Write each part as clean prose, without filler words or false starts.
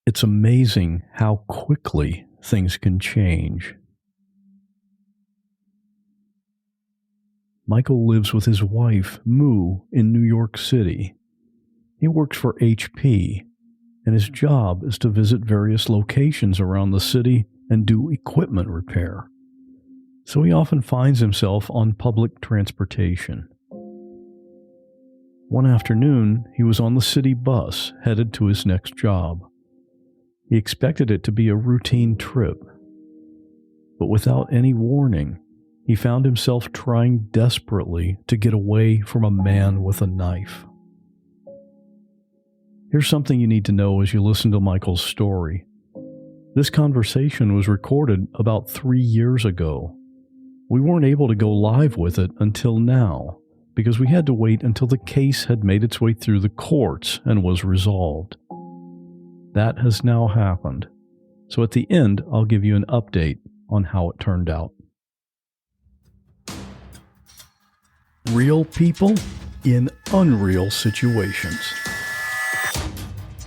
It's amazing how quickly things can change. Michael lives with his wife, Moo, in New York City. He works for HP, and his job is to visit various locations around the city and do equipment repair. So he often finds himself on public transportation. One afternoon, he was on the city bus headed to his next job. He expected it to be a routine trip, but without any warning, he found himself trying desperately to get away from a man with a knife. Here's something you need to know as you listen to Michael's story. This conversation was recorded about 3 years ago. We weren't able to go live with it until now, because we had to wait until the case had made its way through the courts and was resolved. That has now happened. So at the end, I'll give you an update on how it turned out. Real people in unreal situations.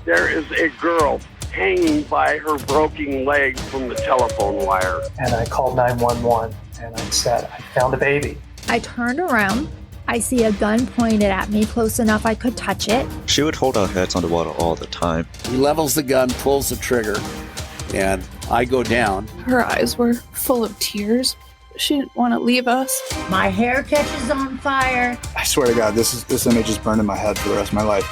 There is a girl hanging by her broken leg from the telephone wire. And I called 911 and I said, I found a baby. I turned around. I see a gun pointed at me close enough I could touch it. She would hold our heads on the water all the time. He levels the gun, pulls the trigger, and I go down. Her eyes were full of tears. She didn't want to leave us. My hair catches on fire. I swear to God, this image is burned in my head for the rest of my life.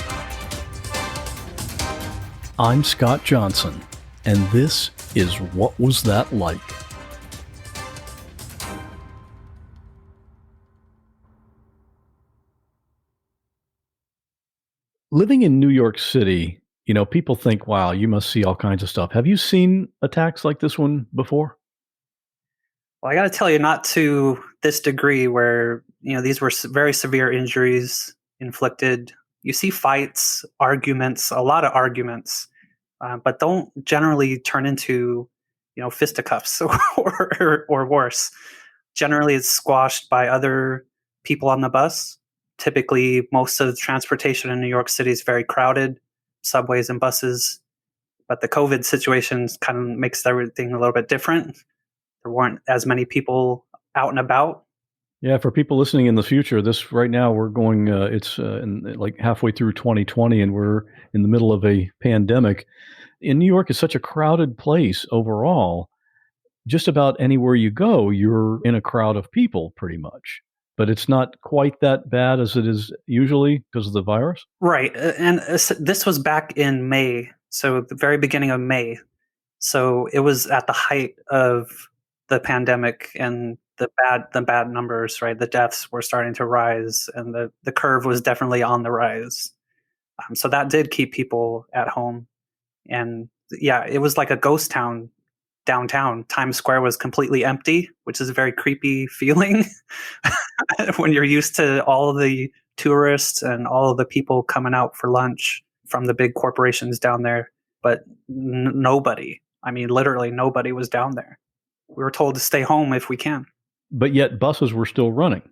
I'm Scott Johnson, and this is What Was That Like? Living in New York City, people think, wow, you must see all kinds of stuff. Have you seen attacks like this one before? Well, I got to tell you, not to this degree where, these were very severe injuries inflicted. You see fights, arguments, a lot of arguments, but don't generally turn into, fisticuffs or worse. Generally, it's squashed by other people on the bus. Typically, most of the transportation in New York City is very crowded, subways and buses. But the COVID situation kind of makes everything a little bit different. There weren't as many people out and about. Yeah, for people listening in the future, this right now we're going, it's like halfway through 2020 and we're in the middle of a pandemic. In New York, it's such a crowded place overall. Just about anywhere you go, you're in a crowd of people pretty much. But it's not quite that bad as it is usually because of the virus? Right. And this was back in May, so the very beginning of May. So it was at the height of the pandemic and the bad numbers, right? The deaths were starting to rise and the curve was definitely on the rise. So that did keep people at home. And yeah, it was like a ghost town downtown. Times Square was completely empty, which is a very creepy feeling when you're used to all the tourists and all of the people coming out for lunch from the big corporations down there. But nobody, literally nobody was down there. We were told to stay home if we can. But yet buses were still running.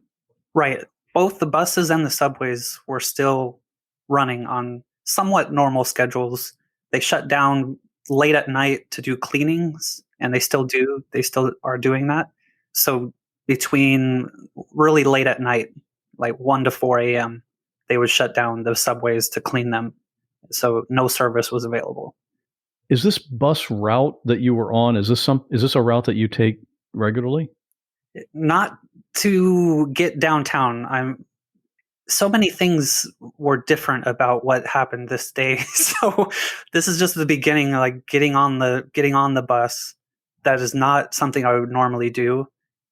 Right. Both the buses and the subways were still running on somewhat normal schedules. They shut down late at night to do cleanings, and they still do. They still are doing that. So between really late at night, like 1 to 4 a.m., they would shut down the subways to clean them. So no service was available. Is this bus route that you were on, is this a route that you take regularly? Not to get downtown. So many things were different about what happened this day. So this is just the beginning, like getting on the bus. That is not something I would normally do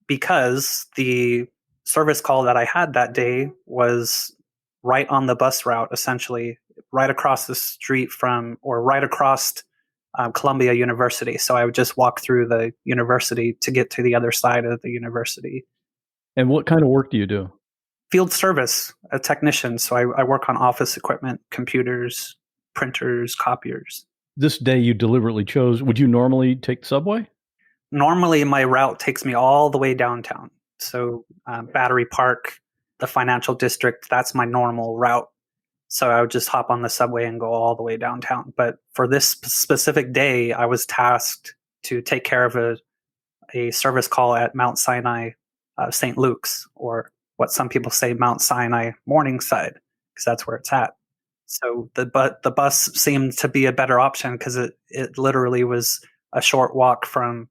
because the service call that I had that day was right on the bus route, essentially right across the street right across Columbia University. So I would just walk through the university to get to the other side of the university. And what kind of work do you do? Field service, a technician. So I work on office equipment, computers, printers, copiers. This day you deliberately chose, would you normally take the subway? Normally my route takes me all the way downtown. So Battery Park, the financial district, that's my normal route. So I would just hop on the subway and go all the way downtown. But for this specific day, I was tasked to take care of a service call at Mount Sinai, St. Luke's, or what some people say Mount Sinai Morningside, because that's where it's at. So the bus seemed to be a better option because it literally was a short walk from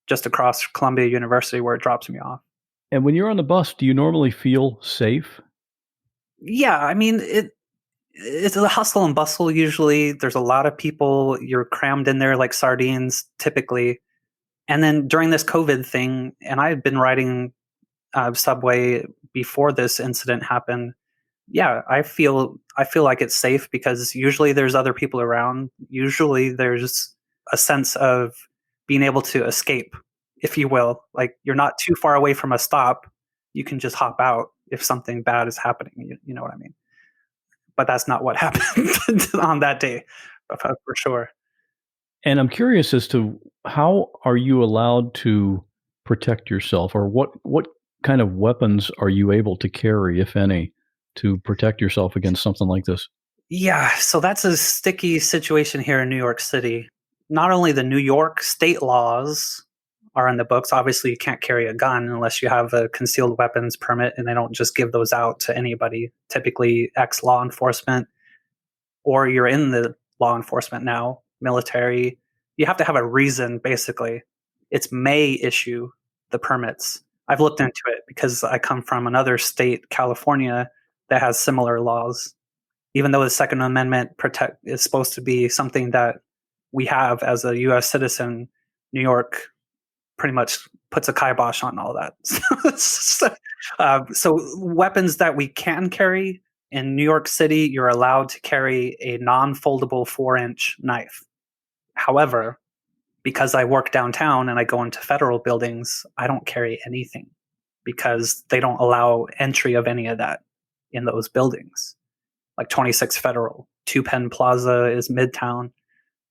just across Columbia University where it drops me off. And when you're on the bus, do you normally feel safe? Yeah, I mean it's a hustle and bustle usually. There's a lot of people. You're crammed in there like sardines typically. And then during this COVID thing, and I had been riding subway before this incident happened. Yeah, I feel like it's safe because usually there's other people around. Usually there's a sense of being able to escape, if you will. Like you're not too far away from a stop. You can just hop out if something bad is happening. You know what I mean? But that's not what happened on that day, for sure. And I'm curious as to how are you allowed to protect yourself, or what kind of weapons are you able to carry, if any, to protect yourself against something like this? Yeah, so that's a sticky situation here in New York City. Not only the New York state laws are in the books. Obviously, you can't carry a gun unless you have a concealed weapons permit, and they don't just give those out to anybody. Typically, ex-law enforcement, or you're in the law enforcement now, military. You have to have a reason, basically. It's may issue the permits. I've looked into it because I come from another state, California, that has similar laws. Even though the Second Amendment is supposed to be something that we have as a U.S. citizen, New York pretty much puts a kibosh on all that. So weapons that we can carry in New York City, you're allowed to carry a non-foldable 4-inch knife. However, because I work downtown and I go into federal buildings, I don't carry anything because they don't allow entry of any of that in those buildings. Like 26 Federal, 2 Penn Plaza is Midtown.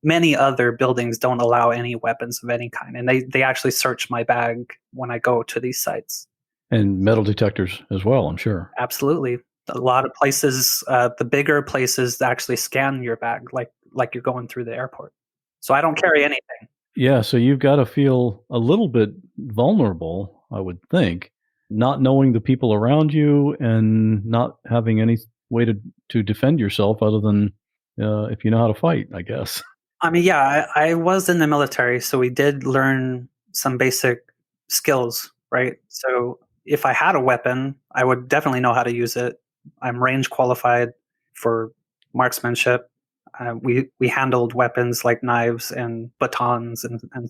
Many other buildings don't allow any weapons of any kind. And they actually search my bag when I go to these sites. And metal detectors as well, I'm sure. Absolutely. A lot of places, the bigger places actually scan your bag like you're going through the airport. So I don't carry anything. Yeah, so you've got to feel a little bit vulnerable, I would think, not knowing the people around you and not having any way to defend yourself other than if you know how to fight, I guess. I mean, yeah, I was in the military, so we did learn some basic skills, right? So if I had a weapon, I would definitely know how to use it. I'm range qualified for marksmanship. We handled weapons like knives and batons and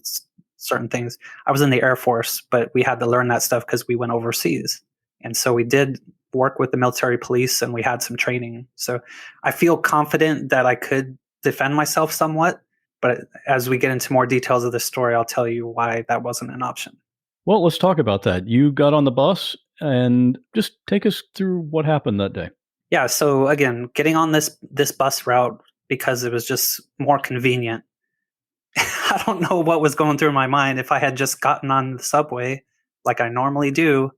certain things. I was in the Air Force, but we had to learn that stuff because we went overseas. And so we did work with the military police and we had some training. So I feel confident that I could defend myself somewhat. But as we get into more details of the story, I'll tell you why that wasn't an option. Well, let's talk about that. You got on the bus and just take us through what happened that day. Yeah. So again, getting on this bus route because it was just more convenient. I don't know what was going through my mind. If I had just gotten on the subway like I normally do,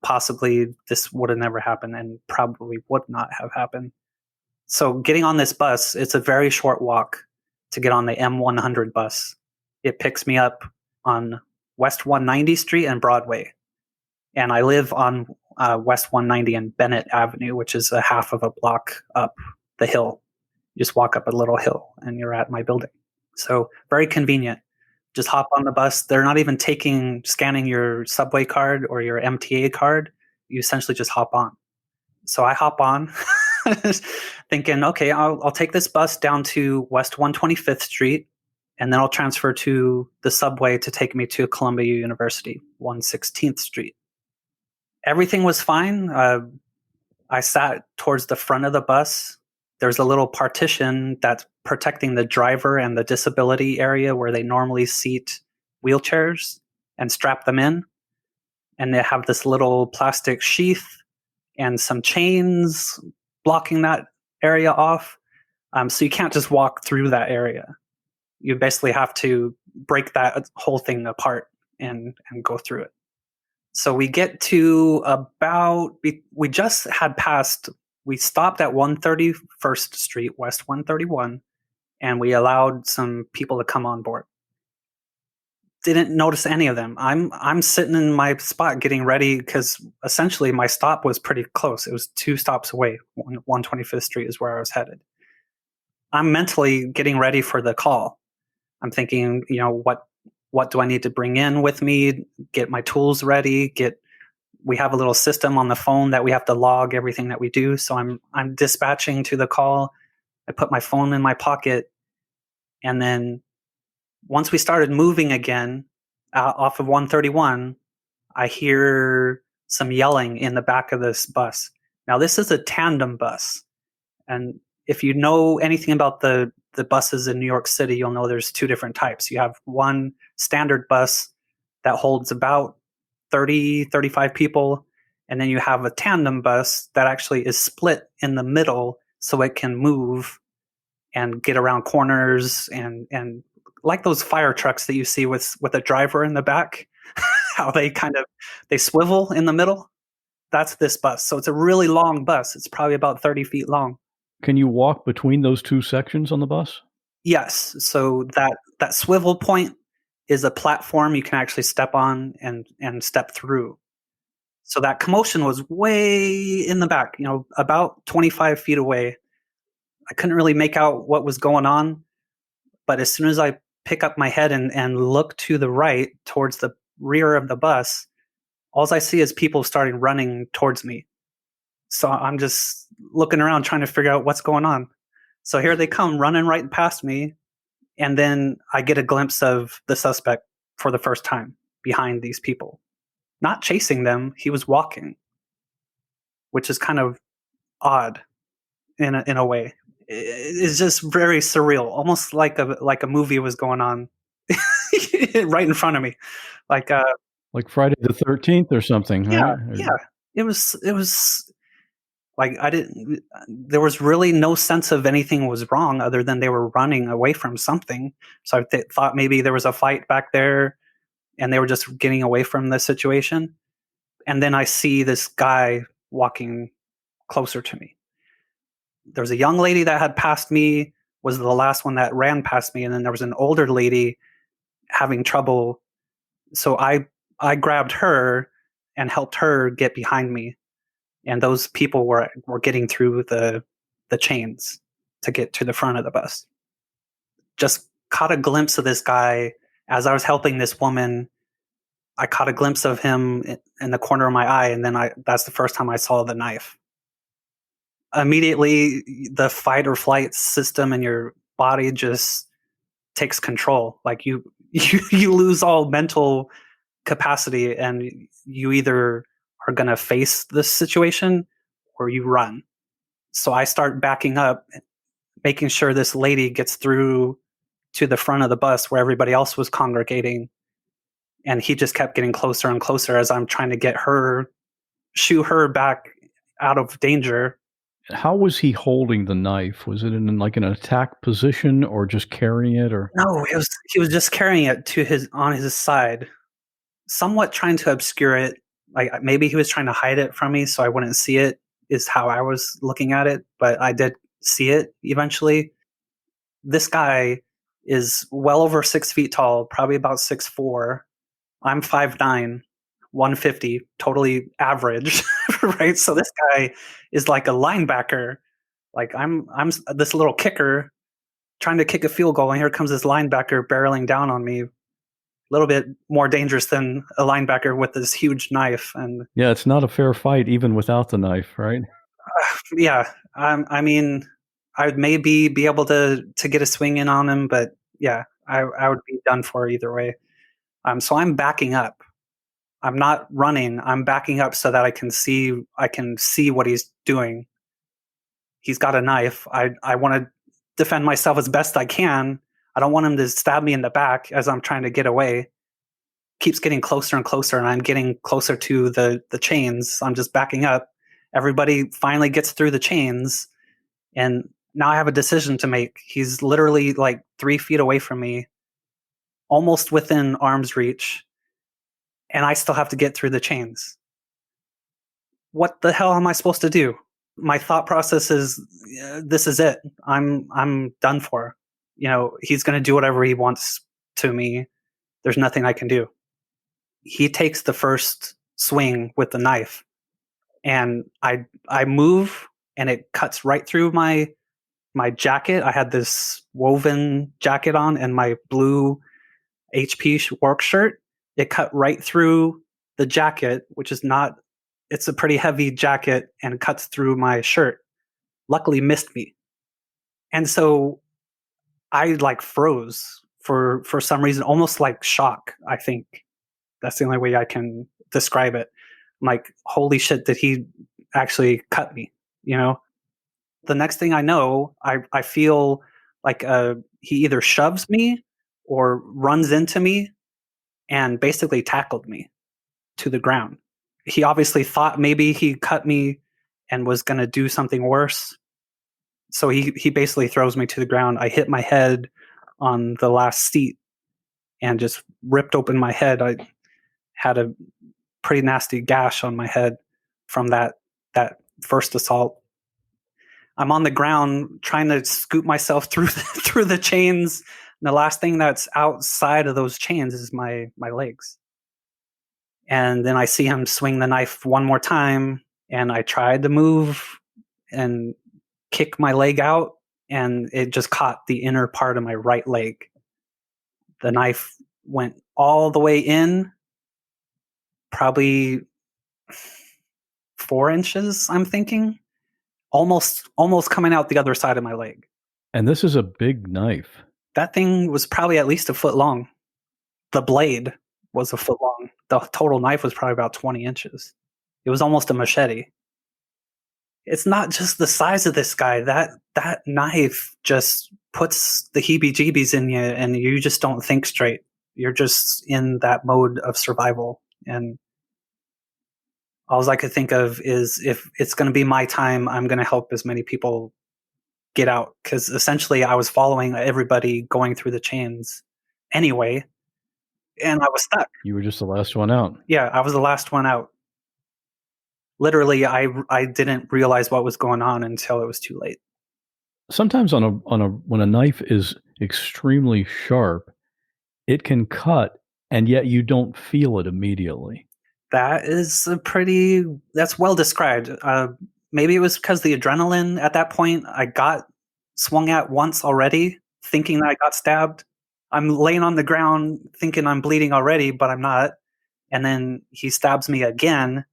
possibly this would have never happened and probably would not have happened. So getting on this bus, it's a very short walk to get on the M100 bus. It picks me up on West 190 Street and Broadway. And I live on West 190 and Bennett Avenue, which is a half of a block up the hill. You just walk up a little hill and you're at my building. So very convenient. Just hop on the bus. They're not even scanning your subway card or your MTA card. You essentially just hop on. So I hop on thinking, okay, I'll take this bus down to West 125th Street, and then I'll transfer to the subway to take me to Columbia University, 116th Street. Everything was fine. I sat towards the front of the bus. There's a little partition that's protecting the driver and the disability area where they normally seat wheelchairs and strap them in. And they have this little plastic sheath and some chains blocking that area off. So you can't just walk through that area. You basically have to break that whole thing apart and go through it. So we get to we just had passed We stopped at 131st Street, West 131, and we allowed some people to come on board. Didn't notice any of them. I'm sitting in my spot getting ready because essentially my stop was pretty close. It was 2 stops away. 125th Street is where I was headed. I'm mentally getting ready for the call. I'm thinking, what do I need to bring in with me? Get my tools ready. We have a little system on the phone that we have to log everything that we do. So I'm dispatching to the call. I put my phone in my pocket, and then once we started moving again off of 131, I hear some yelling in the back of this bus. Now, this is a tandem bus. And if you know anything about the buses in New York City, you'll know there's 2 different types. You have one standard bus that holds about 30, 35 people. And then you have a tandem bus that actually is split in the middle so it can move and get around corners and like those fire trucks that you see with a driver in the back, how they swivel in the middle. That's this bus. So it's a really long bus. It's probably about 30 feet long. Can you walk between those 2 sections on the bus? Yes. So that swivel point is a platform you can actually step on and step through. So that commotion was way in the back, about 25 feet away. I couldn't really make out what was going on. But as soon as I pick up my head and look to the right towards the rear of the bus, all I see is people starting running towards me. So I'm just looking around trying to figure out what's going on. So here they come running right past me. And then I get a glimpse of the suspect for the first time behind these people. Not chasing them, he was walking, which is kind of odd in a way. It's just very surreal, almost like a movie was going on right in front of me, like Friday the 13th or something, yeah, right? yeah. It was like there was really no sense of anything was wrong other than they were running away from something. So I thought maybe there was a fight back there and they were just getting away from the situation. And then I see this guy walking closer to me. There was a young lady that had passed me, was the last one that ran past me, and then there was an older lady having trouble. So I grabbed her and helped her get behind me. And those people were getting through the chains to get to the front of the bus. Just caught a glimpse of this guy as I was helping this woman. I caught a glimpse of him in the corner of my eye, and then that's the first time I saw the knife. Immediately, the fight or flight system in your body just takes control. Like you lose all mental capacity, and you either are going to face this situation or you run. So I start backing up, making sure this lady gets through to the front of the bus where everybody else was congregating. And he just kept getting closer and closer as I'm trying to get her, shoo her back out of danger. How was he holding the knife? Was it in like an attack position or just carrying it? Or no, he was just carrying it on his side, somewhat trying to obscure it. Like maybe he was trying to hide it from me so I wouldn't see it, is how I was looking at it. But I did see it eventually. This guy is well over 6 feet tall, probably about 6'4". I'm 5'9", 150, totally average, right? So this guy is like a linebacker. Like I'm this little kicker trying to kick a field goal, and here comes this linebacker barreling down on me. A little bit more dangerous than a linebacker with this huge knife. And yeah, it's not a fair fight even without the knife, right? Yeah, I mean, I would maybe be able to get a swing in on him, but yeah, I would be done for either way. So I'm backing up. I'm not running. I'm backing up so that I can see what he's doing. He's got a knife. I want to defend myself as best I can. I don't want him to stab me in the back as I'm trying to get away. Keeps getting closer and closer, and I'm getting closer to the chains. I'm just backing up. Everybody finally gets through the chains, and now I have a decision to make. He's literally like 3 feet away from me, almost within arm's reach, and I still have to get through the chains. What the hell am I supposed to do? My thought process is, this is it. I'm done for. He's going to do whatever he wants to me. There's nothing I can do. He takes the first swing with the knife, and I move, and it cuts right through my jacket. I had this woven jacket on and my blue HP work shirt. It cut right through the jacket, which is not, it's a pretty heavy jacket, and cuts through my shirt. Luckily missed me. And so I like froze for some reason, almost like shock. I think that's the only way I can describe it. I'm like, holy shit, did he actually cut me? The next thing I know, I feel like he either shoves me or runs into me and basically tackled me to the ground. He obviously thought maybe he cut me and was going to do something worse. So he basically throws me to the ground. I hit my head on the last seat and just ripped open my head. I had a pretty nasty gash on my head from that first assault. I'm on the ground trying to scoop myself through the chains. And the last thing that's outside of those chains is my legs. And then I see him swing the knife one more time, and I tried to move and kick my leg out, and it just caught the inner part of my right leg. The knife went all the way in, probably 4 inches, I'm thinking. Almost coming out the other side of my leg. And this is a big knife. That thing was probably at least a foot long. The blade was a foot long. The total knife was probably about 20 inches. It was almost a machete. It's not just the size of this guy. That knife just puts the heebie-jeebies in you, and you just don't think straight. You're just in that mode of survival. And all I could think of is, if it's going to be my time, I'm going to help as many people get out. Because essentially I was following everybody going through the chains anyway, and I was stuck. You were just the last one out. Yeah, I was the last one out. Literally, I didn't realize what was going on until it was too late. Sometimes when a knife is extremely sharp, it can cut, and yet you don't feel it immediately. That's well described. Maybe it was because the adrenaline at that point, I got swung at once already, thinking that I got stabbed. I'm laying on the ground thinking I'm bleeding already, but I'm not. And then he stabs me again.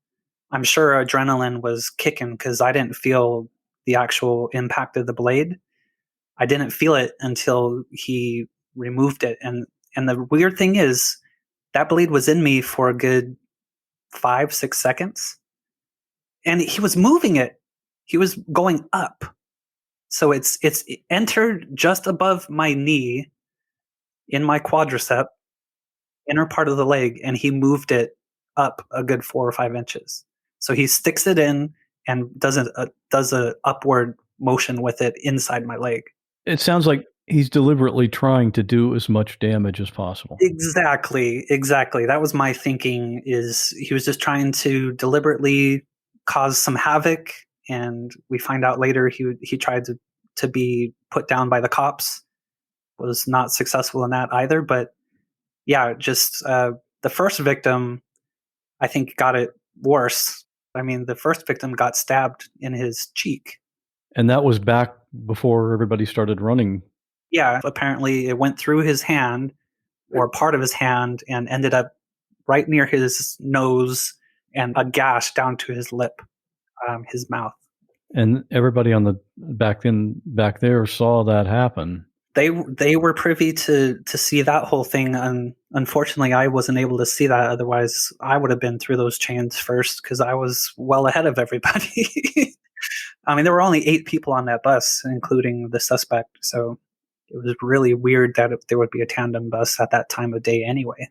I'm sure adrenaline was kicking because I didn't feel the actual impact of the blade. I didn't feel it until he removed it. And the weird thing is, that blade was in me for a good 5-6 seconds, and he was moving it. He was going up, so it entered just above my knee in my quadricep, inner part of the leg, and he moved it up a good 4 or 5 inches. So he sticks it in and does a upward motion with it inside my leg. It sounds like he's deliberately trying to do as much damage as possible. Exactly. That was my thinking, is he was just trying to deliberately cause some havoc, and we find out later he tried to be put down by the cops. Was not successful in that either, but yeah, just the first victim, I think, got it worse. I mean, the first victim got stabbed in his cheek. And that was back before everybody started running. Yeah, apparently it went through his hand, or part of his hand, and ended up right near his nose, and a gash down to his lip, his mouth. And everybody on the back there saw that happen. They were privy to see that whole thing, and unfortunately I wasn't able to see that. Otherwise I would have been through those chains first, because I was well ahead of everybody. I mean, there were only 8 people on that bus, including the suspect, so it was really weird that there would be a tandem bus at that time of day anyway.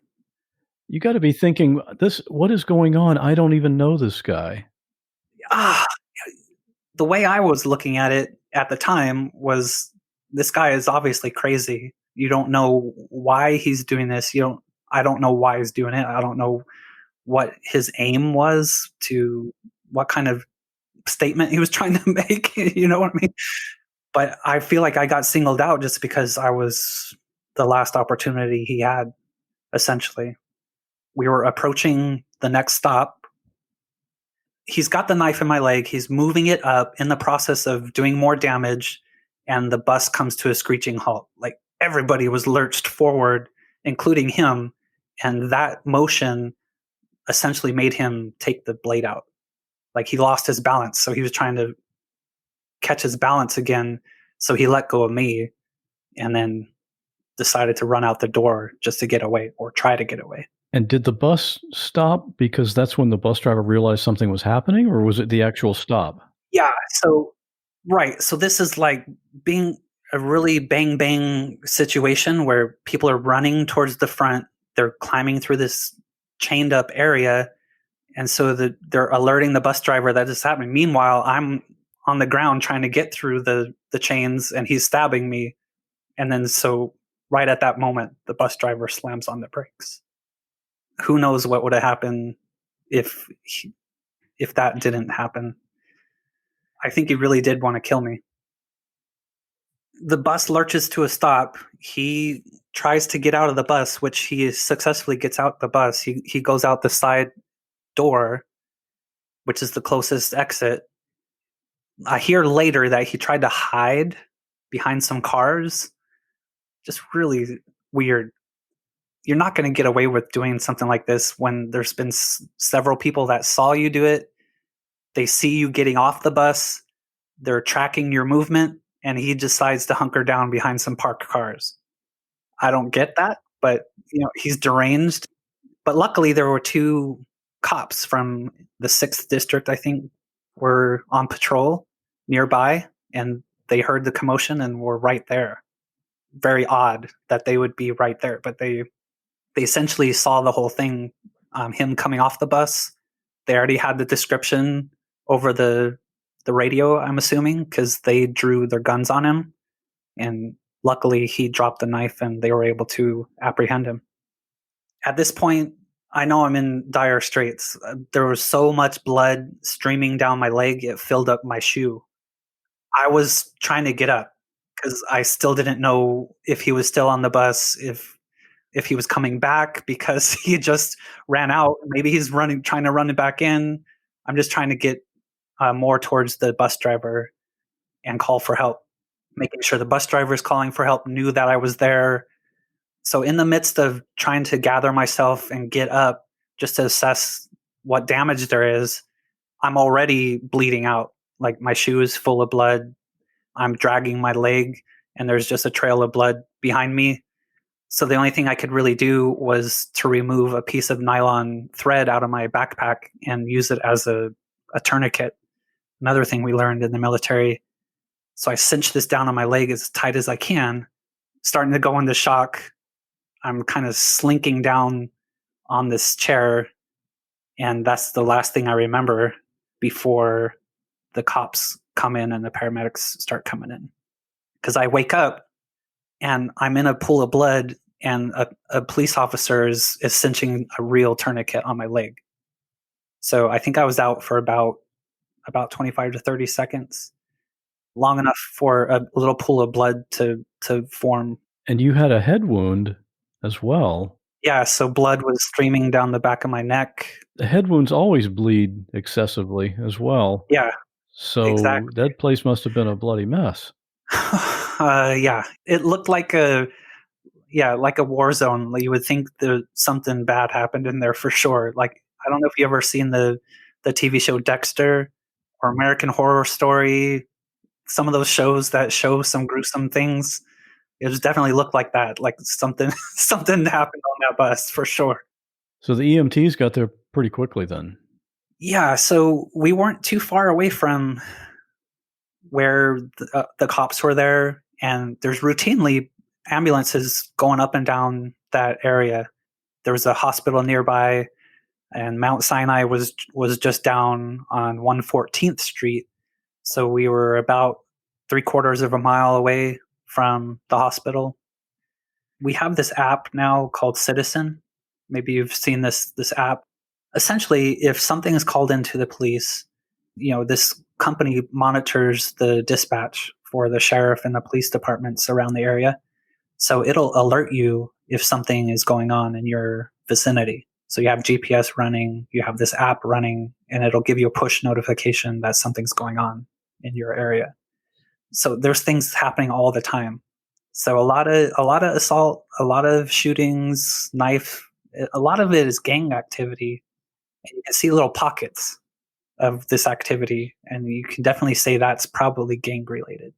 You got to be thinking, what is going on? I don't even know this guy. The way I was looking at it at the time was, this guy is obviously crazy. You don't know why he's doing this. I don't know why he's doing it. I don't know what his aim was, to what kind of statement he was trying to make. You know what I mean? But I feel like I got singled out just because I was the last opportunity he had, essentially. We were approaching the next stop. He's got the knife in my leg. He's moving it up in the process of doing more damage, and the bus comes to a screeching halt. Like, everybody was lurched forward, including him, and that motion essentially made him take the blade out. Like, he lost his balance, so he was trying to catch his balance again, so he let go of me and then decided to run out the door just to get away, or try to get away. And did the bus stop because that's when the bus driver realized something was happening, or was it the actual stop? Yeah, so right. So this is like being a really bang bang situation where people are running towards the front. They're climbing through this chained up area, and so they're alerting the bus driver that this is happening. Meanwhile, I'm on the ground trying to get through the chains, and he's stabbing me. And then so right at that moment, the bus driver slams on the brakes. Who knows what would have happened if that didn't happen. I think he really did want to kill me. The bus lurches to a stop. He tries to get out of the bus, which he successfully gets out the bus. He goes out the side door, which is the closest exit. I hear later that he tried to hide behind some cars. Just really weird. You're not going to get away with doing something like this when there's been several people that saw you do it. They see you getting off the bus. They're tracking your movement, and he decides to hunker down behind some parked cars. I don't get that, but he's deranged. But luckily, there were 2 cops from the 6th district, I think, were on patrol nearby, and they heard the commotion and were right there. Very odd that they would be right there, but they essentially saw the whole thing, him coming off the bus. They already had the description over the radio, I'm assuming, because they drew their guns on him. And luckily, he dropped the knife and they were able to apprehend him. At this point, I know I'm in dire straits. There was so much blood streaming down my leg, it filled up my shoe. I was trying to get up because I still didn't know if he was still on the bus, if he was coming back because he just ran out. Maybe he's trying to run it back in. I'm just trying to get more towards the bus driver and call for help, making sure the bus driver is calling for help, knew that I was there. So in the midst of trying to gather myself and get up just to assess what damage there is, I'm already bleeding out. Like, my shoe is full of blood. I'm dragging my leg and there's just a trail of blood behind me. So the only thing I could really do was to remove a piece of nylon thread out of my backpack and use it as a tourniquet. Another thing we learned in the military. So I cinch this down on my leg as tight as I can, starting to go into shock. I'm kind of slinking down on this chair, and that's the last thing I remember before the cops come in and the paramedics start coming in. Because I wake up and I'm in a pool of blood, and a police officer is cinching a real tourniquet on my leg. So I think I was out for about 25 to 30 seconds, long enough for a little pool of blood to form. And you had a head wound as well. Yeah, so blood was streaming down the back of my neck. The head wounds always bleed excessively as well. Yeah. So exactly. That place must have been a bloody mess. Yeah, it looked like a war zone. You would think something bad happened in there for sure. Like, I don't know if you ever seen the TV show Dexter or American Horror Story. Some of those shows that show some gruesome things, it just definitely looked like that. Like something happened on that bus for sure. So the EMTs got there pretty quickly then. Yeah, so we weren't too far away from where the cops were there, and there's routinely ambulances going up and down that area. There was a hospital nearby, and Mount Sinai was just down on 114th Street. So we were about 3/4 of a mile away from the hospital. We have this app now called Citizen. Maybe you've seen this app. Essentially, if something is called into the police, this company monitors the dispatch for the sheriff and the police departments around the area. So it'll alert you if something is going on in your vicinity. So you have GPS running, you have this app running, and it'll give you a push notification that something's going on in your area. So there's things happening all the time. So a lot of assault, a lot of shootings, knife, a lot of it is gang activity. And you can see little pockets of this activity, and you can definitely say that's probably gang related.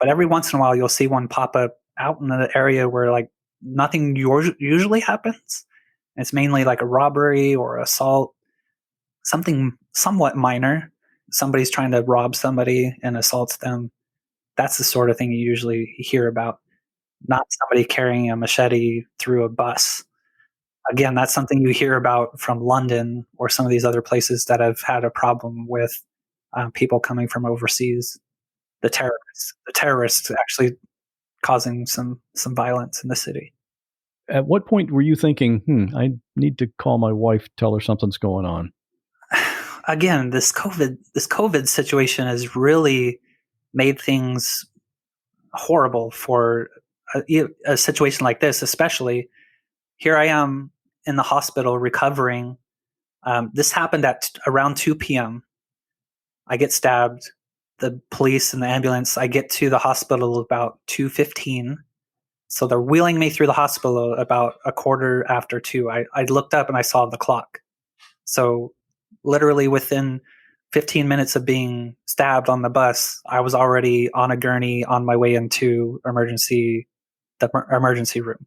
But every once in a while, you'll see one pop up out in an area where like nothing usually happens. It's mainly like a robbery or assault, something somewhat minor. Somebody's trying to rob somebody and assaults them. That's the sort of thing you usually hear about, not somebody carrying a machete through a bus. Again, that's something you hear about from London or some of these other places that have had a problem with people coming from overseas. The terrorists actually causing some violence in the city. At what point were you thinking, I need to call my wife, tell her something's going on? Again, this COVID situation has really made things horrible for a situation like this, especially. Here I am in the hospital recovering. This happened at around 2 p.m. I get stabbed. The police and the ambulance, I get to the hospital about 2:15. So they're wheeling me through the hospital about a quarter after 2. I looked up and I saw the clock. So literally within 15 minutes of being stabbed on the bus, I was already on a gurney on my way into the emergency room.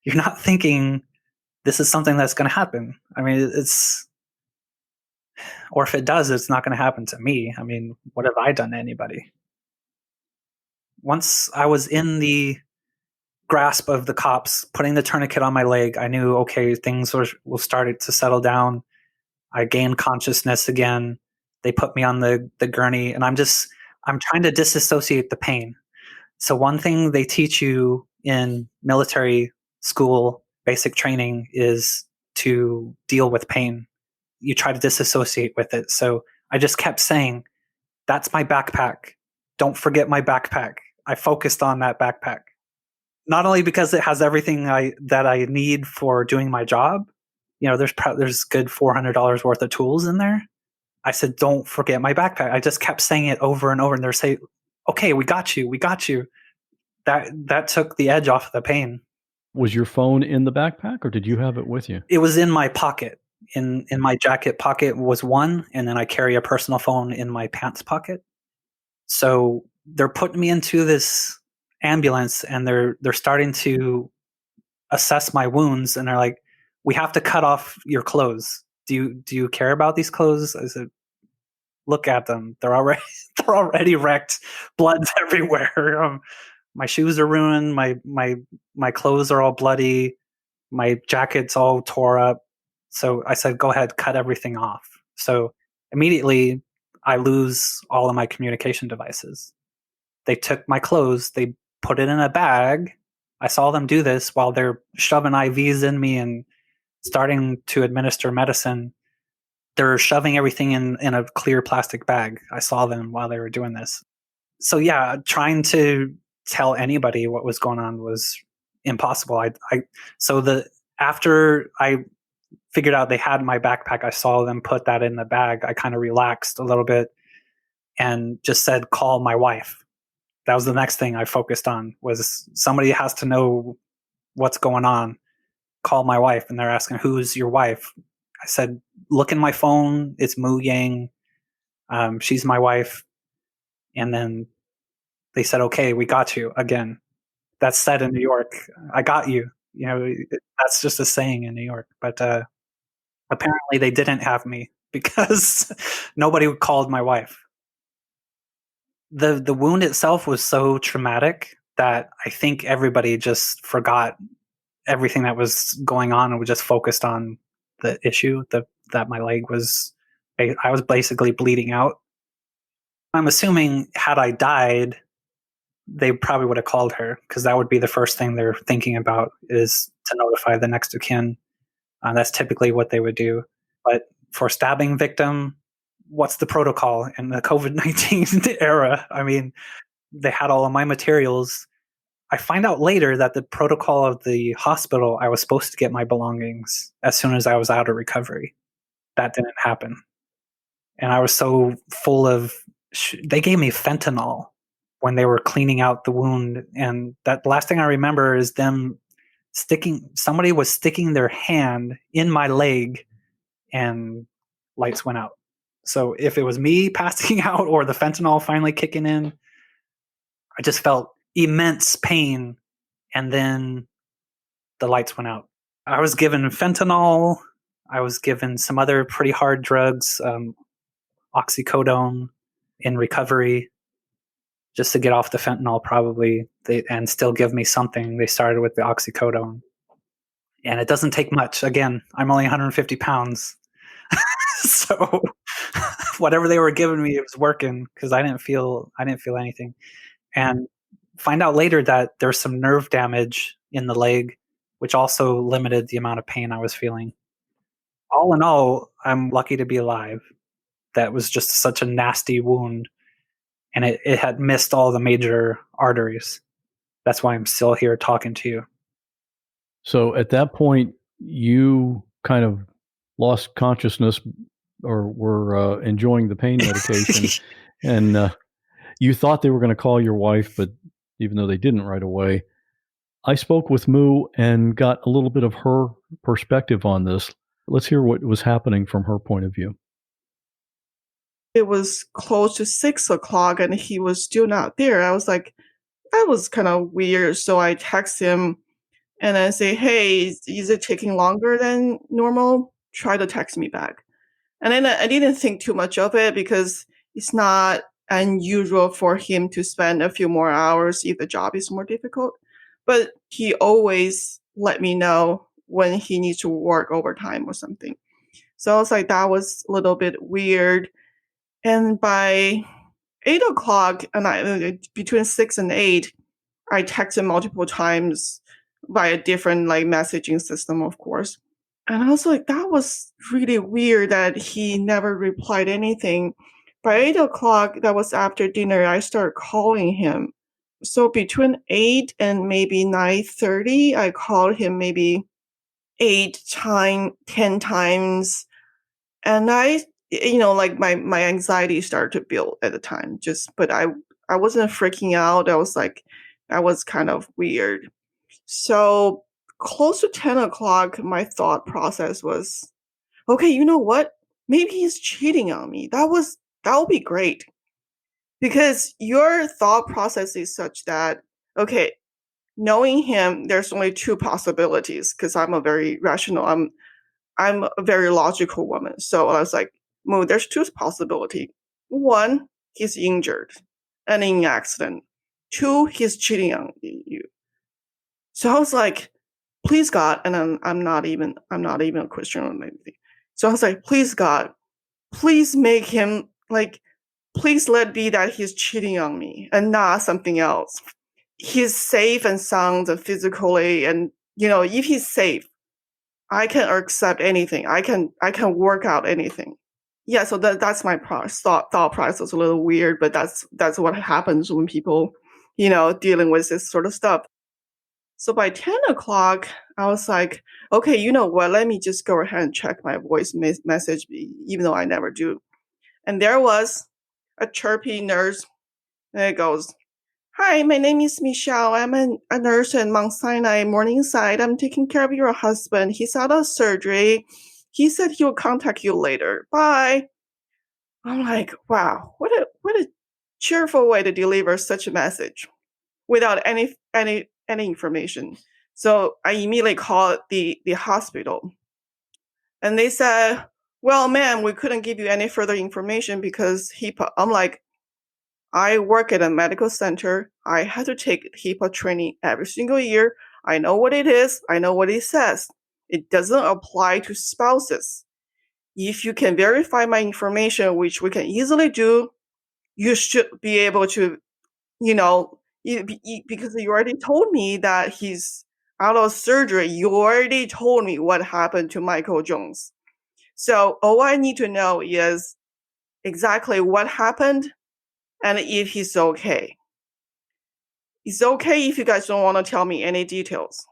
You're not thinking this is something that's going to happen. I mean, or if it does, it's not going to happen to me. I mean, what have I done to anybody? Once I was in the grasp of the cops, putting the tourniquet on my leg, I knew, okay, things will start to settle down. I gained consciousness again. They put me on the gurney, and I'm trying to disassociate the pain. So one thing they teach you in military school, basic training, is to deal with pain. You try to disassociate with it. So I just kept saying, that's my backpack. Don't forget my backpack. I focused on that backpack. Not only because it has everything that I need for doing my job. You know, there's good $400 worth of tools in there. I said, don't forget my backpack. I just kept saying it over and over, and they're saying, okay, we got you. That took the edge off of the pain. Was your phone in the backpack, or did you have it with you? It was in my pocket. In my jacket pocket was one, and then I carry a personal phone in my pants pocket. So they're putting me into this ambulance, and they're starting to assess my wounds, and they're like, we have to cut off your clothes. Do you care about these clothes? I said, look at them. They're already wrecked. Blood's everywhere. My shoes are ruined. My clothes are all bloody. My jacket's all tore up. So I said, go ahead, cut everything off. So immediately I lose all of my communication devices. They took my clothes, they put it in a bag. I saw them do this while they're shoving IVs in me and starting to administer medicine. They're shoving everything in a clear plastic bag. I saw them while they were doing this. So yeah, trying to tell anybody what was going on was impossible. After I figured out they had my backpack, I saw them put that in the bag. I kind of relaxed a little bit and just said, call my wife. That was the next thing I focused on, was somebody has to know what's going on. Call my wife. And they're asking, who's your wife? I said, look in my phone. It's Mu Yang. She's my wife. And then they said, okay, we got you. Again, that's said in New York. I got you. You know, that's just a saying in New York. But apparently they didn't have me because nobody called my wife. The wound itself was so traumatic that I think everybody just forgot everything that was going on and was just focused on the issue that my leg was. I was basically bleeding out. I'm assuming had I died, they probably would have called her, because that would be the first thing they're thinking about, is to notify the next of kin. That's typically what they would do. But for stabbing victim, what's the protocol in the COVID-19 era? I mean, they had all of my materials. I find out later that the protocol of the hospital, I was supposed to get my belongings as soon as I was out of recovery. That didn't happen. And I was so full of, they gave me fentanyl when they were cleaning out the wound. And that last thing I remember is them somebody was sticking their hand in my leg and lights went out. So if it was me passing out or the fentanyl finally kicking in, I just felt immense pain. And then the lights went out. I was given fentanyl. I was given some other pretty hard drugs, oxycodone in recovery, just to get off the fentanyl probably, and still give me something. They started with the oxycodone. And it doesn't take much. Again, I'm only 150 pounds. So whatever they were giving me, it was working because I didn't feel anything. And find out later that there's some nerve damage in the leg, which also limited the amount of pain I was feeling. All in all, I'm lucky to be alive. That was just such a nasty wound, and it had missed all the major arteries. That's why I'm still here talking to you. So at that point, you kind of lost consciousness or were enjoying the pain medication, and you thought they were going to call your wife, but even though they didn't right away, I spoke with Moo and got a little bit of her perspective on this. Let's hear what was happening from her point of view. It was close to 6 o'clock and he was still not there. I was like, that was kind of weird. So I text him and I say, hey, is it taking longer than normal? Try to text me back. And then I didn't think too much of it because it's not unusual for him to spend a few more hours if the job is more difficult. But he always let me know when he needs to work overtime or something. So I was like, that was a little bit weird. And by 8 o'clock, and between 6 and 8, I texted multiple times via different messaging system, of course. And I was like, that was really weird that he never replied anything. By 8 o'clock, that was after dinner, I started calling him. So between 8 and maybe 9:30, I called him maybe 10 times. And my anxiety started to build at the time. But I wasn't freaking out. I was like, that was kind of weird. So close to 10 o'clock, my thought process was, okay, you know what? Maybe he's cheating on me. That would be great. Because your thought process is such that, okay, knowing him, there's only two possibilities because I'm a very rational, I'm a very logical woman. So I was like, Mo, there's two possibilities. One, he's injured and in an accident. Two, he's cheating on you. So I was like, please God, and I'm not even a Christian or anything. So I was like, please God, please make him please let be that he's cheating on me and not something else. He's safe and sound and physically, and if he's safe, I can accept anything. I can work out anything. Yeah, so that's my thought process. A little weird, but that's what happens when people, dealing with this sort of stuff. So by 10 o'clock, I was like, okay, you know what? Let me just go ahead and check my voice message, even though I never do. And there was a chirpy nurse. And it goes, hi, my name is Michelle. I'm a nurse at Mount Sinai Morningside. I'm taking care of your husband. He's out of surgery. He said he will contact you later. Bye. I'm like, wow, what a cheerful way to deliver such a message without any information. So I immediately called the hospital. And they said, well, ma'am, we couldn't give you any further information because HIPAA. I'm like, I work at a medical center. I had to take HIPAA training every single year. I know what it is. I know what it says. It doesn't apply to spouses. If you can verify my information, which we can easily do, you should be able to, because you already told me that he's out of surgery. You already told me what happened to Michael Jones. So all I need to know is exactly what happened and if he's okay. It's okay if you guys don't want to tell me any details.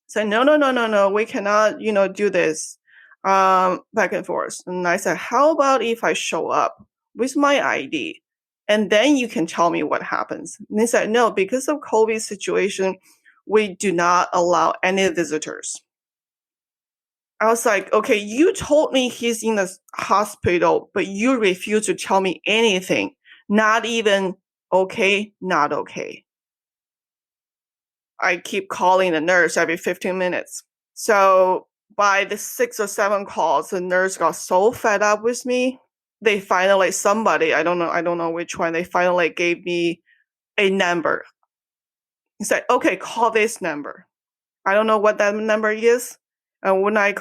So no, we cannot, do this back and forth. And I said, how about if I show up with my ID and then you can tell me what happens? And they said, no, because of COVID situation, we do not allow any visitors. I was like, okay, you told me he's in the hospital, but you refuse to tell me anything. Not even okay, not okay. I keep calling the nurse every 15 minutes. So by the 6 or 7 calls, the nurse got so fed up with me. They finally, somebody, I don't know which one, they finally gave me a number. He said, okay, call this number. I don't know what that number is. And when I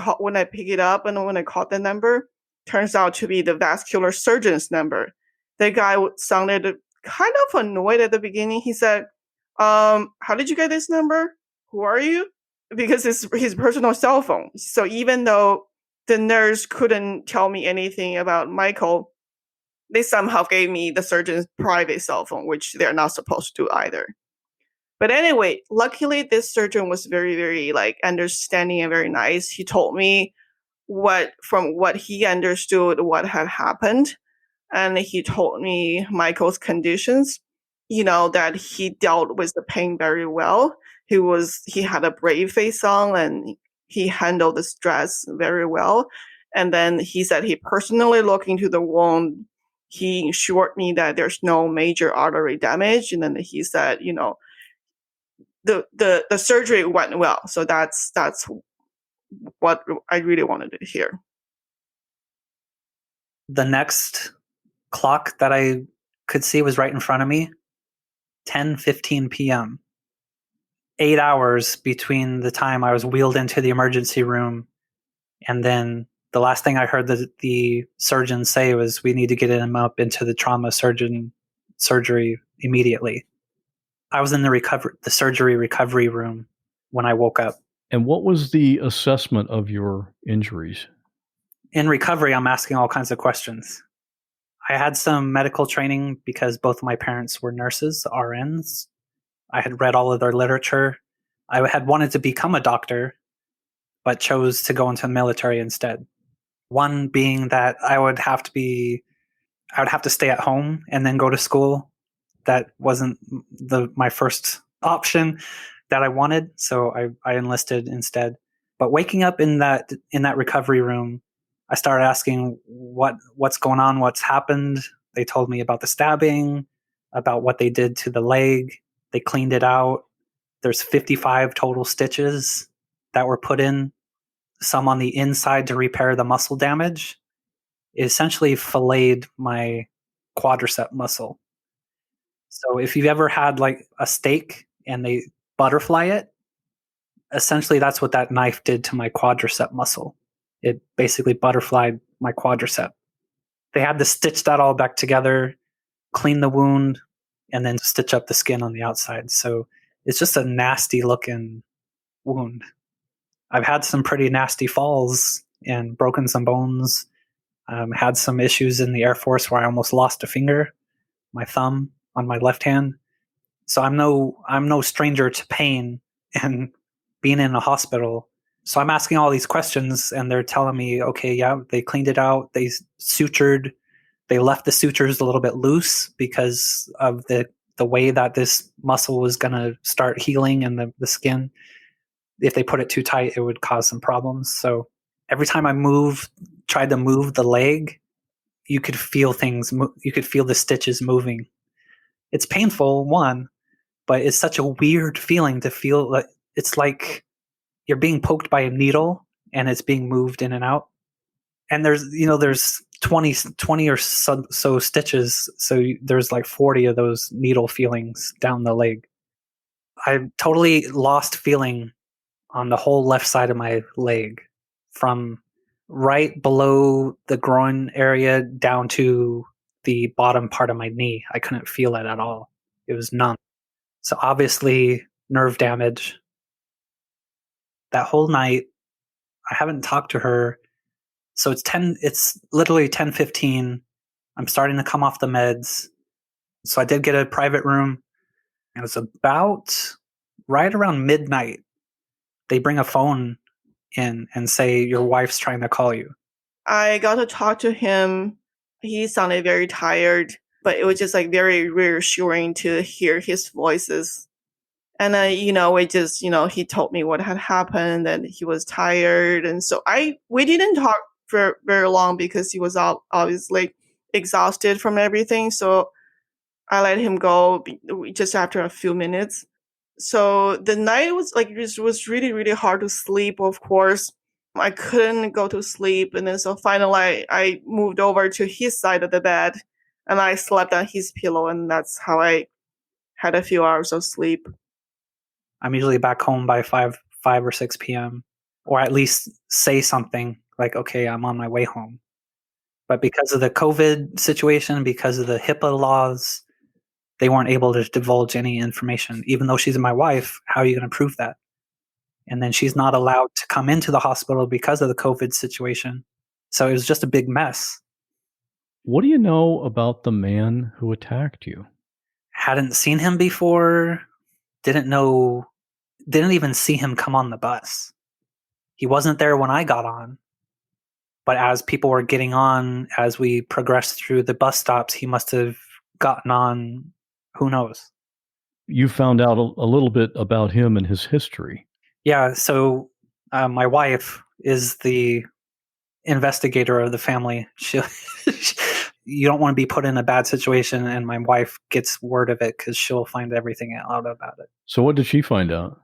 pick it up and when I call the number, turns out to be the vascular surgeon's number. The guy sounded kind of annoyed at the beginning. He said, how did you get this number? Who are you? Because it's his personal cell phone. So even though the nurse couldn't tell me anything about Michael, they somehow gave me the surgeon's private cell phone, which they're not supposed to do either. But anyway, luckily this surgeon was very, very understanding and very nice. He told me from what he understood what had happened. And he told me Michael's conditions, that he dealt with the pain very well. He had a brave face on and he handled the stress very well. And then he said he personally looked into the wound. He assured me that there's no major artery damage. And then he said, the surgery went well. So that's what I really wanted to hear. The next clock that I could see was right in front of me, 10:15 p.m. 8 hours between the time I was wheeled into the emergency room and then the last thing I heard the surgeon say was, we need to get him up into the trauma surgery immediately. I was in the surgery recovery room when I woke up. And what was the assessment of your injuries? In recovery, I'm asking all kinds of questions. I had some medical training because both of my parents were nurses, RNs. I had read all of their literature. I had wanted to become a doctor, but chose to go into the military instead. One being that I would have to stay at home and then go to school. That wasn't my first option that I wanted, so I enlisted instead. But waking up in that recovery room, I started asking what's going on, what's happened. They told me about the stabbing, about what they did to the leg. They cleaned it out. There's 55 total stitches that were put in, some on the inside to repair the muscle damage. It essentially filleted my quadricep muscle. So if you've ever had a steak and they butterfly it, essentially that's what that knife did to my quadricep muscle. It basically butterflied my quadricep. They had to stitch that all back together, clean the wound, and then stitch up the skin on the outside. So it's just a nasty looking wound. I've had some pretty nasty falls and broken some bones. Had some issues in the Air Force where I almost lost a finger, my thumb on my left hand. So I'm no stranger to pain and being in a hospital. So I'm asking all these questions and they're telling me, okay, yeah, they cleaned it out. They sutured. They left the sutures a little bit loose because of the way that this muscle was going to start healing in the skin. If they put it too tight, it would cause some problems. So every time I tried to move the leg, you could feel things. You could feel the stitches moving. It's painful, one, but it's such a weird feeling to feel like it's like you're being poked by a needle and it's being moved in and out. And there's 20 or so stitches. So there's 40 of those needle feelings down the leg. I totally lost feeling on the whole left side of my leg from right below the groin area down to the bottom part of my knee. I couldn't feel it at all. It was numb. So obviously nerve damage. That whole night, I haven't talked to her. So it's literally 10:15. I'm starting to come off the meds. So I did get a private room. And it was about right around midnight. They bring a phone in and say, your wife's trying to call you. I got to talk to him. He sounded very tired, but it was just like very reassuring to hear his voices. And then, it just, he told me what had happened and he was tired. And so we didn't talk for very long because he was obviously exhausted from everything. So I let him go just after a few minutes. So the night was it was really, really hard to sleep, of course. I couldn't go to sleep. And then so finally I moved over to his side of the bed and I slept on his pillow. And that's how I had a few hours of sleep. I'm usually back home by 5 or 6 p.m. or at least say something like, okay, I'm on my way home. But because of the COVID situation, because of the HIPAA laws, they weren't able to divulge any information. Even though she's my wife, how are you going to prove that? And then she's not allowed to come into the hospital because of the COVID situation. So it was just a big mess. What do you know about the man who attacked you? Hadn't seen him before. Didn't even see him come on the bus. He wasn't there when I got on. But as people were getting on, as we progressed through the bus stops, he must have gotten on. Who knows? You found out a little bit about him and his history. Yeah, so my wife is the investigator of the family. You don't want to be put in a bad situation, and my wife gets word of it because she'll find everything out about it. So what did she find out?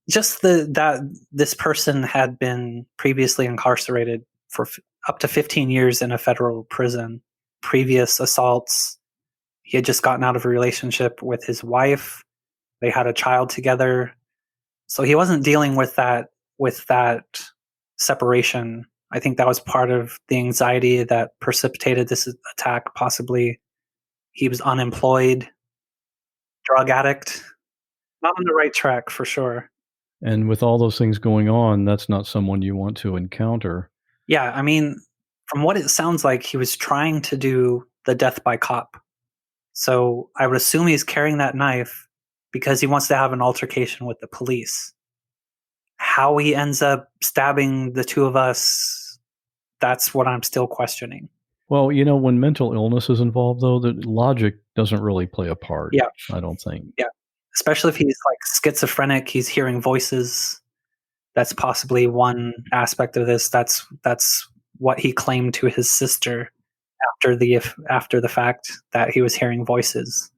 Just that this person had been previously incarcerated for up to 15 years in a federal prison, previous assaults. He had just gotten out of a relationship with his wife. They had a child together. So he wasn't dealing with that separation. I think that was part of the anxiety that precipitated this attack, possibly. He was unemployed, drug addict, not on the right track for sure. And with all those things going on, that's not someone you want to encounter. Yeah, I mean, from what it sounds like, he was trying to do the death by cop. So I would assume he's carrying that knife because he wants to have an altercation with the police. How he ends up stabbing the two of us, that's what I'm still questioning. Well, when mental illness is involved, though, the logic doesn't really play a part. Yeah. I don't think. Yeah. Especially if he's like schizophrenic, he's hearing voices. That's possibly one aspect of this. That's what he claimed to his sister after the fact, that he was hearing voices.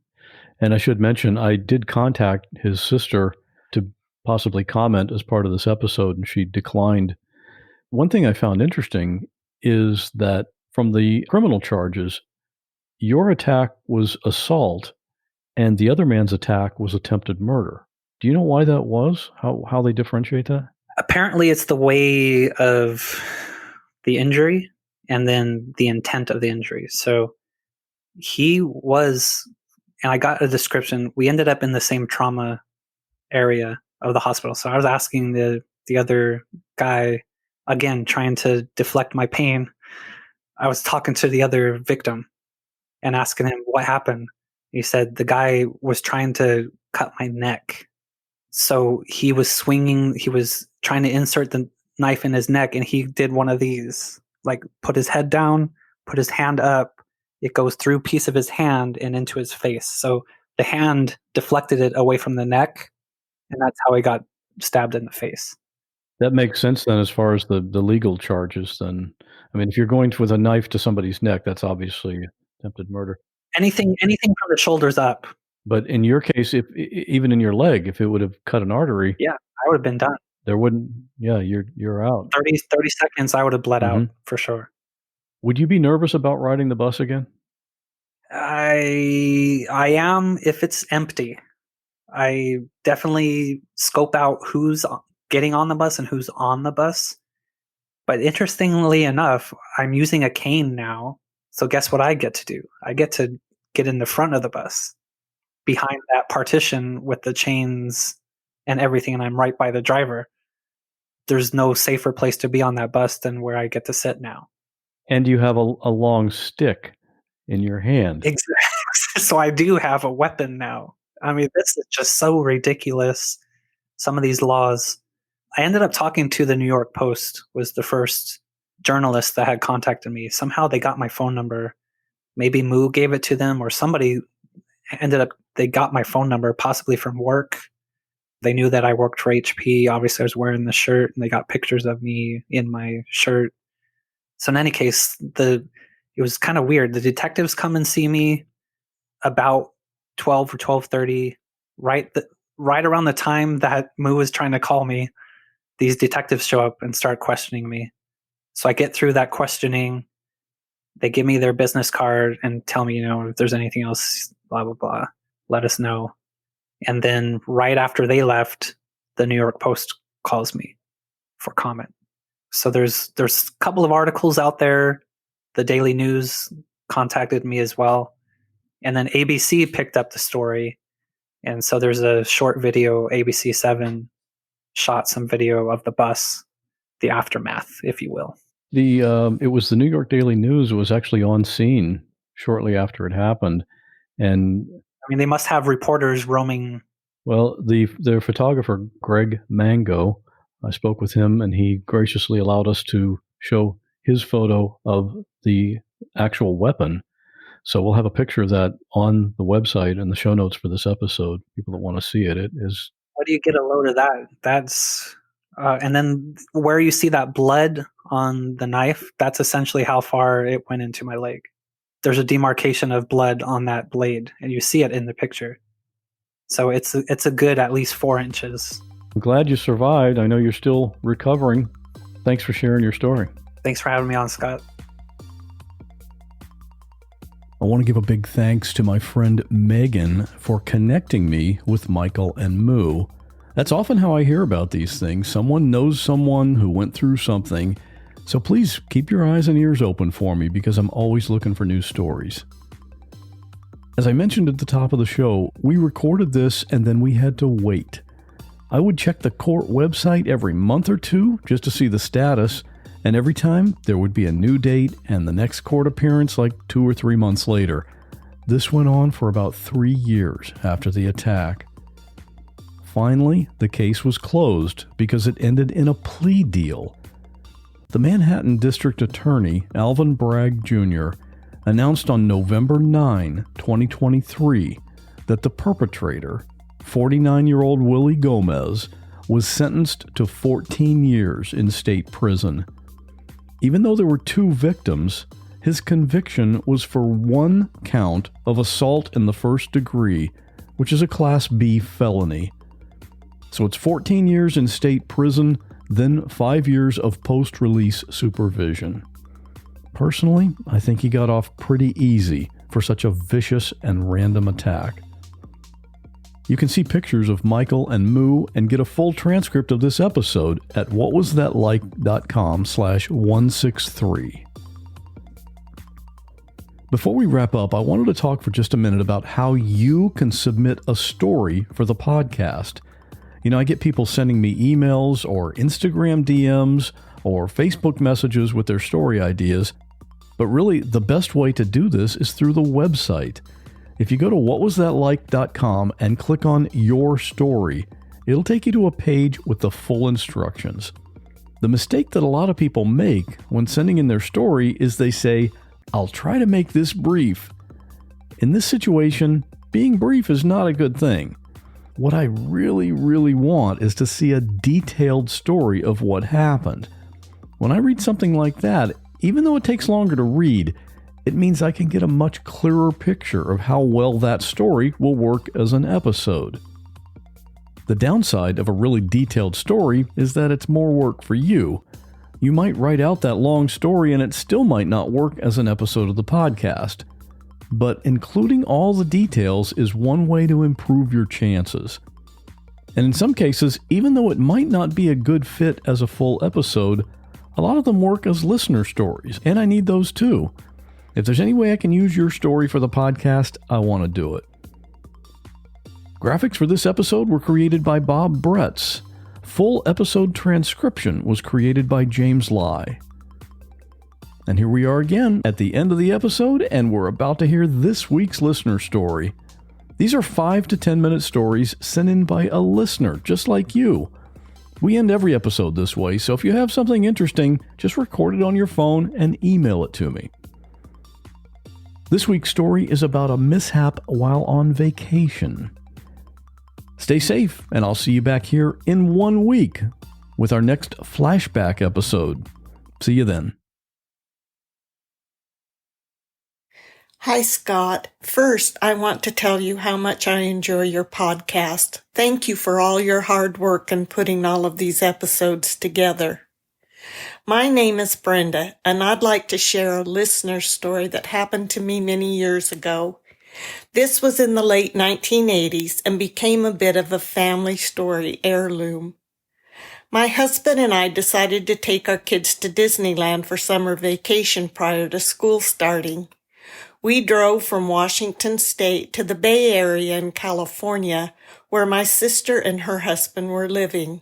And I should mention, I did contact his sister to possibly comment as part of this episode, and she declined. One thing I found interesting is that from the criminal charges, your attack was assault, and the other man's attack was attempted murder. Do you know why that was? How they differentiate that? Apparently, it's the way of the injury and then the intent of the injury. So he was, and I got a description. We ended up in the same trauma area of the hospital. So I was asking the other guy, again, trying to deflect my pain. I was talking to the other victim and asking him what happened. He said the guy was trying to cut my neck. So he was swinging, he was trying to insert the knife in his neck, and he did one of these, like put his head down, put his hand up. It goes through a piece of his hand and into his face. So the hand deflected it away from the neck, and that's how he got stabbed in the face. That makes sense then as far as the legal charges then. I mean, if you're going with a knife to somebody's neck, that's obviously attempted murder. Anything from the shoulders up. But in your case, if even in your leg, if it would have cut an artery, yeah, I would have been done. There wouldn't. Yeah, you're out. 30 seconds, I would have bled out for sure. Would you be nervous about riding the bus again? I am if it's empty. I definitely scope out who's getting on the bus and who's on the bus. But interestingly enough, I'm using a cane now. So guess what I get to do? I get to get in the front of the bus, behind that partition with the chains and everything, and I'm right by the driver. There's no safer place to be on that bus than where I get to sit now. And you have a long stick in your hand. Exactly. So I do have a weapon now. I mean, this is just so ridiculous. Some of these laws. I ended up talking to the New York Post, was the first journalist that had contacted me. Somehow they got my phone number. Maybe Moo gave it to them, or somebody they got my phone number, possibly from work. They knew that I worked for HP. Obviously, I was wearing the shirt, and they got pictures of me in my shirt. So in any case, it was kind of weird. The detectives come and see me about 12 or 12:30, right around the time that Moo was trying to call me. These detectives show up and start questioning me. So I get through that questioning. They give me their business card and tell me, if there's anything else, blah, blah, blah, let us know. And then right after they left, the New York Post calls me for comment. So there's a couple of articles out there. The Daily News contacted me as well. And then ABC picked up the story. And so there's a short video, ABC 7 shot some video of the bus, the aftermath, if you will. It was the New York Daily News was actually on scene shortly after it happened. And I mean, they must have reporters roaming. Well, their photographer, Greg Mango, I spoke with him, and he graciously allowed us to show his photo of the actual weapon. So we'll have a picture of that on the website and the show notes for this episode. People that want to see it, it is. What do you get a load of that? That's and then where you see that blood on the knife, that's essentially how far it went into my leg. There's a demarcation of blood on that blade, and you see it in the picture. So it's a good at least 4 inches. I'm glad you survived. I know you're still recovering. Thanks for sharing your story. Thanks for having me on, Scott. I want to give a big thanks to my friend Megan for connecting me with Michael and Moo. That's often how I hear about these things. Someone knows someone who went through something. So please keep your eyes and ears open for me, because I'm always looking for new stories. As I mentioned at the top of the show, we recorded this and then we had to wait. I would check the court website every month or two just to see the status, and every time there would be a new date and the next court appearance like 2 or 3 months later. This went on for about 3 years after the attack. Finally, the case was closed because it ended in a plea deal. The Manhattan District Attorney, Alvin Bragg Jr., announced on November 9, 2023, that the perpetrator, 49-year-old Willie Gomez, was sentenced to 14 years in state prison. Even though there were 2 victims, his conviction was for 1 count of assault in the first degree, which is a Class B felony. So it's 14 years in state prison, then 5 years of post-release supervision. Personally, I think he got off pretty easy for such a vicious and random attack. You can see pictures of Michael and Moo and get a full transcript of this episode at whatwasthatlike.com/163. Before we wrap up, I wanted to talk for just a minute about how you can submit a story for the podcast. I get people sending me emails or Instagram DMs or Facebook messages with their story ideas, but really the best way to do this is through the website. If you go to whatwasthatlike.com and click on Your Story, it'll take you to a page with the full instructions. The mistake that a lot of people make when sending in their story is they say, "I'll try to make this brief." In this situation, being brief is not a good thing. What I really, really want is to see a detailed story of what happened. When I read something like that, even though it takes longer to read, it means I can get a much clearer picture of how well that story will work as an episode. The downside of a really detailed story is that it's more work for you. You might write out that long story and it still might not work as an episode of the podcast. But including all the details is one way to improve your chances. And in some cases, even though it might not be a good fit as a full episode, a lot of them work as listener stories, and I need those too. If there's any way I can use your story for the podcast, I want to do it. Graphics for this episode were created by Bob Bretz. Full episode transcription was created by James Lai. And here we are again at the end of the episode, and we're about to hear this week's listener story. These are 5 to 10 minute stories sent in by a listener, just like you. We end every episode this way, so if you have something interesting, just record it on your phone and email it to me. This week's story is about a mishap while on vacation. Stay safe, and I'll see you back here in 1 week with our next flashback episode. See you then. Hi, Scott. First, I want to tell you how much I enjoy your podcast. Thank you for all your hard work in putting all of these episodes together. My name is Brenda, and I'd like to share a listener story that happened to me many years ago. This was in the late 1980s and became a bit of a family story heirloom. My husband and I decided to take our kids to Disneyland for summer vacation prior to school starting. We drove from Washington State to the Bay Area in California, where my sister and her husband were living.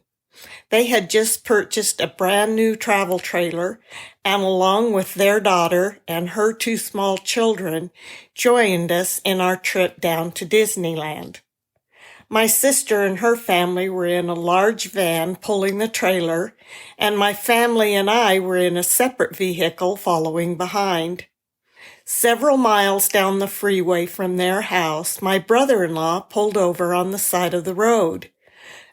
They had just purchased a brand new travel trailer and, along with their daughter and her 2 small children, joined us in our trip down to Disneyland. My sister and her family were in a large van pulling the trailer, and my family and I were in a separate vehicle following behind. Several miles down the freeway from their house, my brother-in-law pulled over on the side of the road.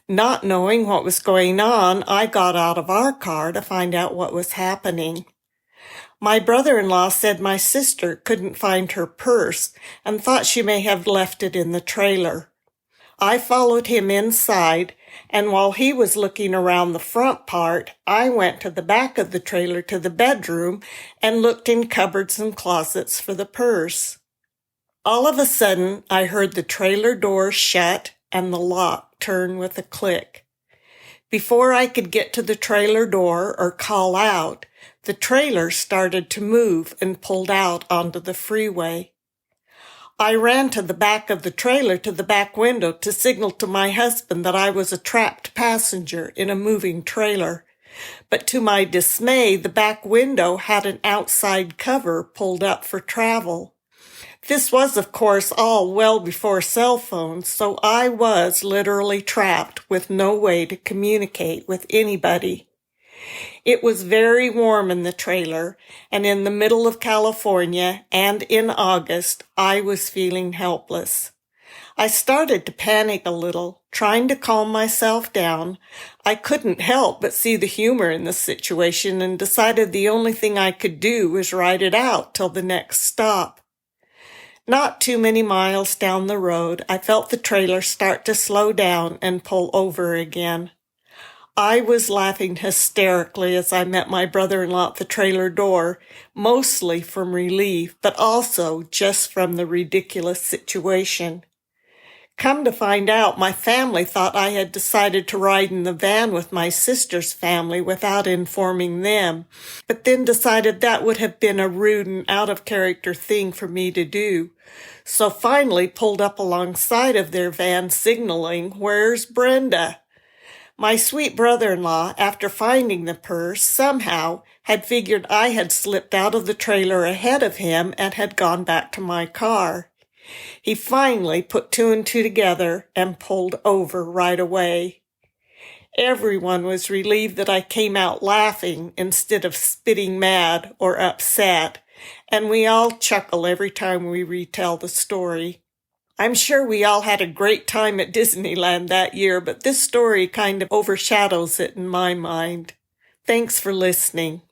Not knowing what was going on, I got out of our car to find out what was happening. My brother-in-law said my sister couldn't find her purse and thought she may have left it in the trailer. I followed him inside, and while he was looking around the front part, I went to the back of the trailer to the bedroom and looked in cupboards and closets for the purse. All of a sudden, I heard the trailer door shut and the lock turn with a click. Before I could get to the trailer door or call out, the trailer started to move and pulled out onto the freeway. I ran to the back of the trailer to the back window to signal to my husband that I was a trapped passenger in a moving trailer. But to my dismay, the back window had an outside cover pulled up for travel. This was, of course, all well before cell phones, so I was literally trapped with no way to communicate with anybody. It was very warm in the trailer, and in the middle of California, and in August, I was feeling helpless. I started to panic a little, trying to calm myself down. I couldn't help but see the humor in the situation and decided the only thing I could do was ride it out till the next stop. Not too many miles down the road, I felt the trailer start to slow down and pull over again. I was laughing hysterically as I met my brother-in-law at the trailer door, mostly from relief, but also just from the ridiculous situation. Come to find out, my family thought I had decided to ride in the van with my sister's family without informing them, but then decided that would have been a rude and out-of-character thing for me to do. So finally pulled up alongside of their van signaling, "Where's Brenda?" My sweet brother-in-law, after finding the purse, somehow had figured I had slipped out of the trailer ahead of him and had gone back to my car. He finally put 2 and 2 together and pulled over right away. Everyone was relieved that I came out laughing instead of spitting mad or upset, and we all chuckle every time we retell the story. I'm sure we all had a great time at Disneyland that year, but this story kind of overshadows it in my mind. Thanks for listening.